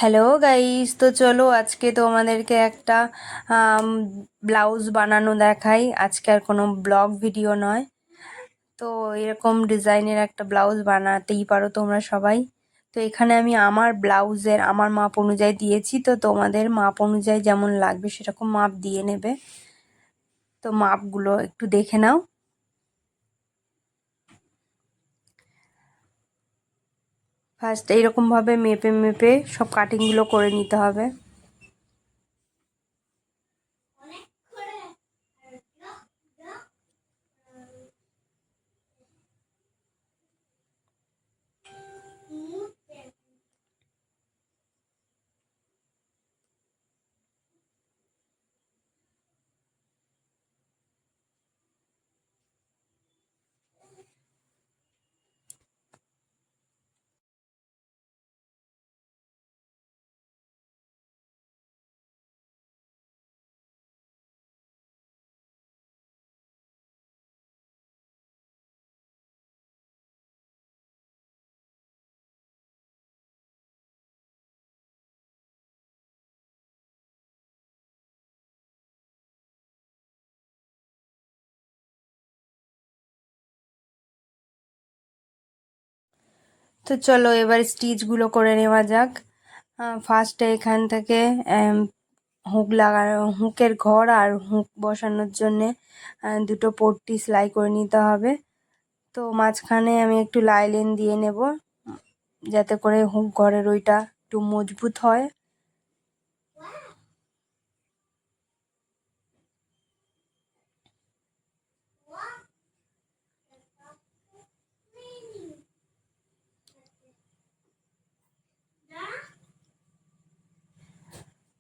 Hello guys, তো চলো আজকে তোমাদেরকে একটা ব্লাউজ বানানো দেখাই। আজকে আর কোনো ব্লগ ভিডিও নয়। তো এরকম ডিজাইনের একটা ব্লাউজ বানাতেই পারো তোমরা সবাই। তো এখানে আমি আমার ব্লাউজের আমার মাপ অনুযায়ী দিয়েছি, তো তোমাদের মাপ অনুযায়ী যেমন লাগবে সেরকম মাপ দিয়ে নেবে। তো মাপগুলো একটু দেখে নাও। ফার্স্ট এইরকমভাবে মেপে মেপে সব কাটিংগুলো করে নিতে হবে। তো চলো এবার স্টিচগুলো করে নেওয়া যাক। ফার্স্টে এখান থেকে হুক লাগানো, হুকের ঘর আর হুক বসানোর জন্যে দুটো পট্টি সেলাই করে নিতে হবে। তো মাঝখানে আমি একটু লাইলিন দিয়ে নেব, যাতে করে হুক ঘরের ওইটা একটু মজবুত হয়।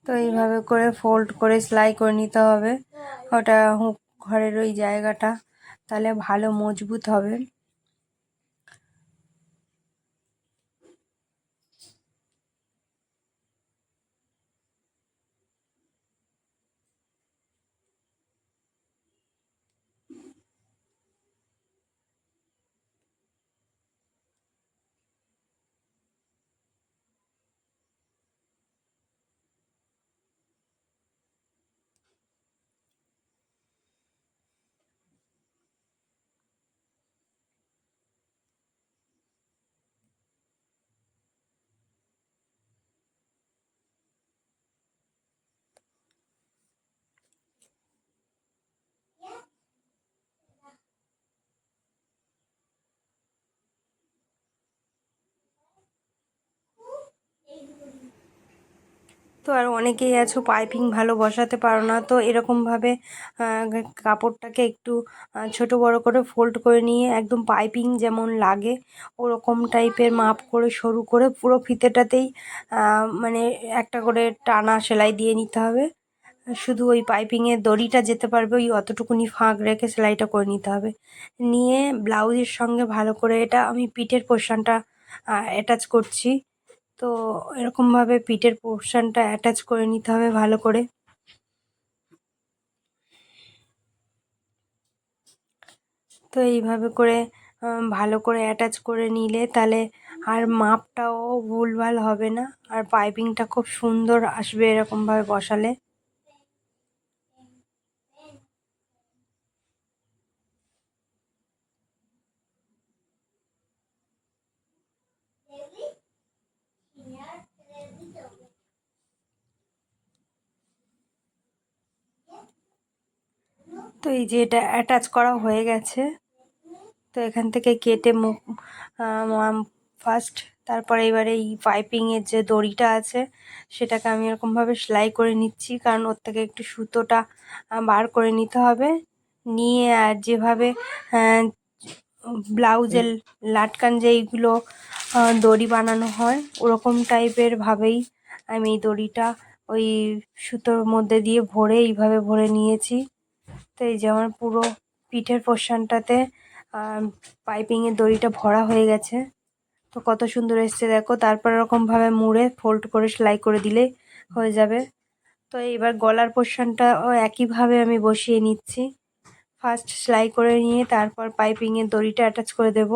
তো এইভাবে করে ফোল্ড করে সেলাই করে নিতে হবে ওটা হুক ঘরের ওই জায়গাটা, তাহলে ভালো মজবুত হবে। তো আর অনেকেই আছো পাইপিং ভালো বসাতে পারো না, তো এরকমভাবে কাপড়টাকে একটু ছোট বড় করে ফোল্ড করে নিয়ে একদম পাইপিং যেমন লাগে ওরকম টাইপের মাপ করে সরু করে পুরো ফিতেটাতেই মানে একটা করে টানা সেলাই দিয়ে নিতে হবে। শুধু ওই পাইপিংয়ের দড়িটা যেতে পারবে ওই অতটুকুনি ফাঁক রেখে সেলাইটা করে নিতে হবে। নিয়ে ব্লাউজের সঙ্গে ভালো করে এটা আমি পিঠের পোর্শনটা অ্যাটাচ করছি। তো এরকমভাবে পিঠের পোর্শনটা অ্যাটাচ করে নিতে হবে ভালো করে। তো এইভাবে করে ভালো করে অ্যাটাচ করে নিলে তাহলে আর মাপটাও ভুলভাল হবে না, আর পাইপিংটা খুব সুন্দর আসবে এরকমভাবে বসালে। তো এই যে এটা অ্যাটাচ করা হয়ে গেছে। তো এখান থেকে কেটে মুখ ফার্স্ট, তারপরে এবারে এই পাইপিংয়ের যে দড়িটা আছে সেটাকে আমি এরকমভাবে সেলাই করে নিচ্ছি, কারণ ওর থেকে একটু সুতোটা বার করে নিতে হবে। নিয়ে আর যেভাবে ব্লাউজের লাটকান যেইগুলো দড়ি বানানো হয় ওরকম টাইপের ভাবেই আমি এই দড়িটা ওই সুতোর মধ্যে দিয়ে ভরে এইভাবে ভরে নিয়েছি। তো এই যে আমার পুরো পিঠের পোর্শনটাতে পাইপিংয়ের দড়িটা ভরা হয়ে গেছে। তো কত সুন্দর এসছে দেখো। তারপর এরকমভাবে মুড়ে ফোল্ড করে সেলাই করে দিলে হয়ে যাবে। তো এবার গলার পোর্শনটাও একইভাবে আমি বসিয়ে নিচ্ছি। ফার্স্ট সেলাই করে নিয়ে তারপর পাইপিংয়ের দড়িটা অ্যাটাচ করে দেব।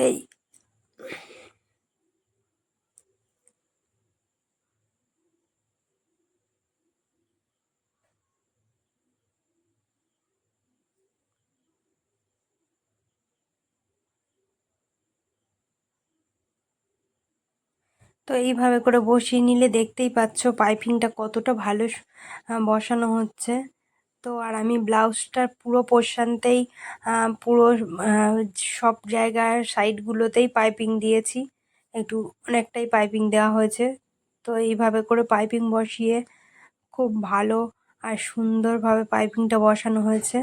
এই তো এইভাবে করে বসিয়ে নিলে দেখতেই পাচ্ছ পাইপিংটা কতটা ভালো বসানো হচ্ছে। তো আর আমি ব্লাউজটার পুরো পোর্শনতেই পুরো আহ, সব জায়গার সাইডগুলোতেই পাইপিং দিয়েছি, একটু অনেকটাই পাইপিং দেওয়া হয়েছে। তো এইভাবে করে পাইপিং বসিয়ে খুব ভালো আর সুন্দরভাবে পাইপিংটা বসানো হয়েছে।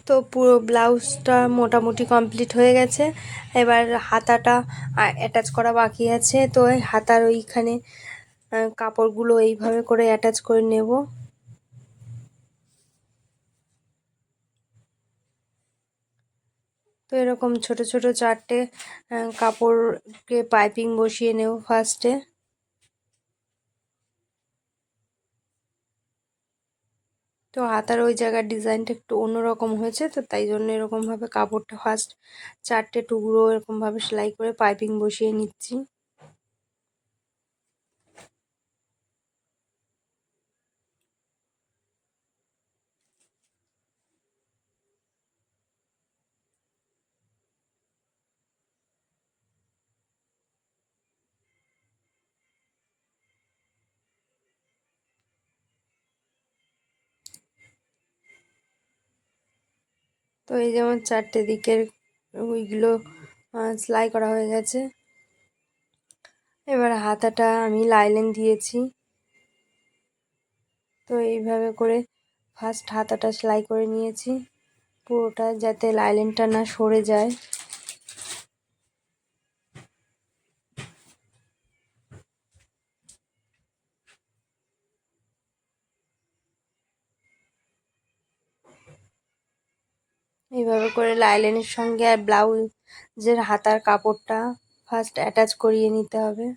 তো পুরো ব্লাউজটা মোটামুটি কমপ্লিট হয়ে গেছে। এবার হাতাটা অ্যাটাচ করা বাকি আছে। তো এই হাতার ওইখানে কাপড়গুলো এইভাবে করে অ্যাটাচ করে নেব। তো এরকম ছোট ছোট চারটে কাপড়কে পাইপিং বসিয়ে নেব ফার্স্টে। তো হাতার ওই জায়গার ডিজাইনটা একটু অন্যরকম হয়েছে, তো তাই জন্য এরকমভাবে কাপড়টা ফার্স্ট চারটে টুকরো এরকমভাবে সেলাই করে পাইপিং বসিয়ে নিচ্ছি। তো এই যেমন চারটে দিকের ওইগুলো সেলাই করা হয়ে গেছে। এবার হাতাটা আমি লাইলিন দিয়েছি। তো এইভাবে করে ফার্স্ট হাতাটা সেলাই করে নিয়েছি, পুরোটা যাতে লাইলিনটা না সরে যায়। এইভাবে করে লাইলিনের সঙ্গে আর ব্লাউজের হাতার কাপড়টা ফার্স্ট অ্যাটাচ করিয়ে নিতে হবে।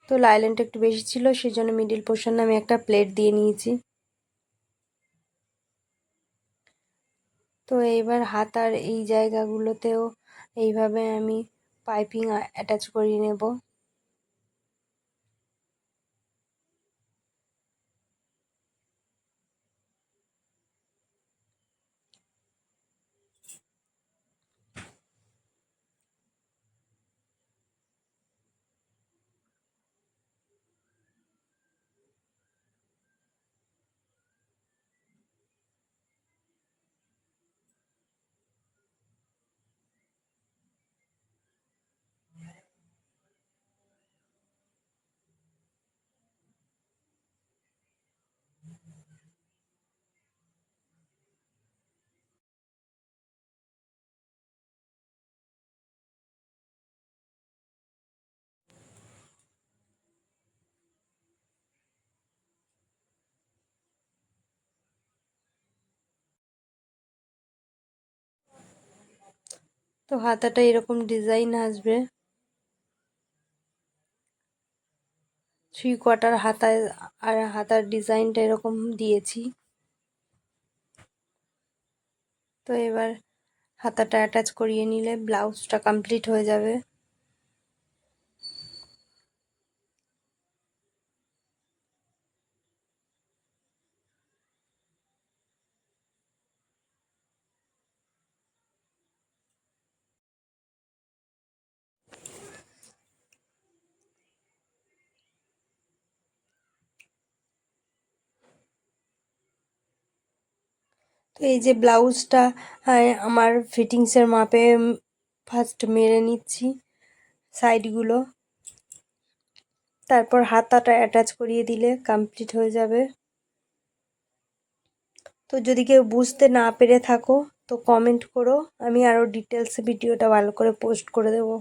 তো লাইলিনটা একটু বেশি ছিল, সেই জন্য মিডিল পোর্শনে আমি একটা প্লেট দিয়ে নিয়েছি। তো এইবার হাতার এই জায়গাগুলোতেও এইভাবে আমি পাইপিং অ্যাটাচ করিয়ে নেব। তো হাতাটা এরকম ডিজাইন আসবে, 3/4 হাতায়, আর হাতার ডিজাইনটা এরকম দিয়েছি। তো এবার হাতাটা অ্যাটাচ করিয়ে নিলে ব্লাউজটা কমপ্লিট হয়ে যাবে। তো এই যে ব্লাউজটা আমার ফিটিংসের মাপে ফার্স্ট মেরে নিচ্ছি সাইডগুলো, তারপর হাতাটা অ্যাটাচ করিয়ে দিলে কমপ্লিট হয়ে যাবে। তো যদি কেউ বুঝতে না পেরে থাকো তো কমেন্ট করো, আমি আরও ডিটেলসে ভিডিওটা ভালো করে পোস্ট করে দেবো।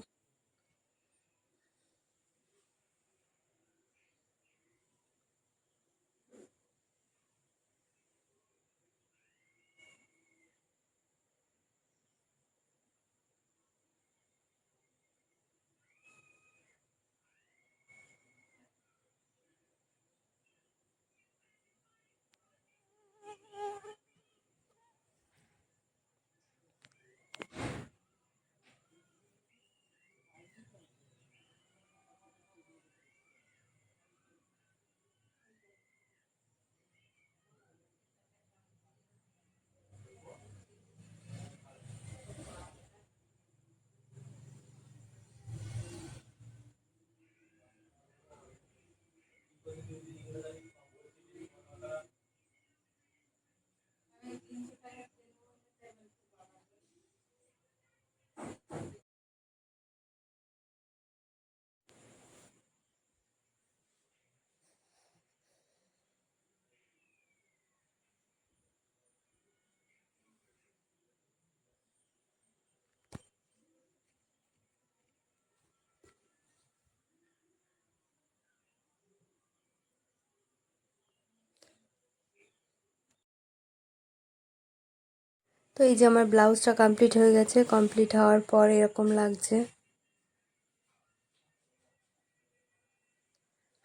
তো এই যে আমার ব্লাউজটা কমপ্লিট হয়ে গেছে, কমপ্লিট হওয়ার পর এরকম লাগছে।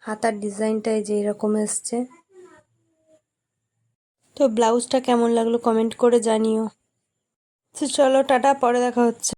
হাতার ডিজাইনটা এই যে এরকম এসছে। তো ব্লাউজটা কেমন লাগলো কমেন্ট করে জানিও। তো চলো টাটা, পরে দেখা হচ্ছে।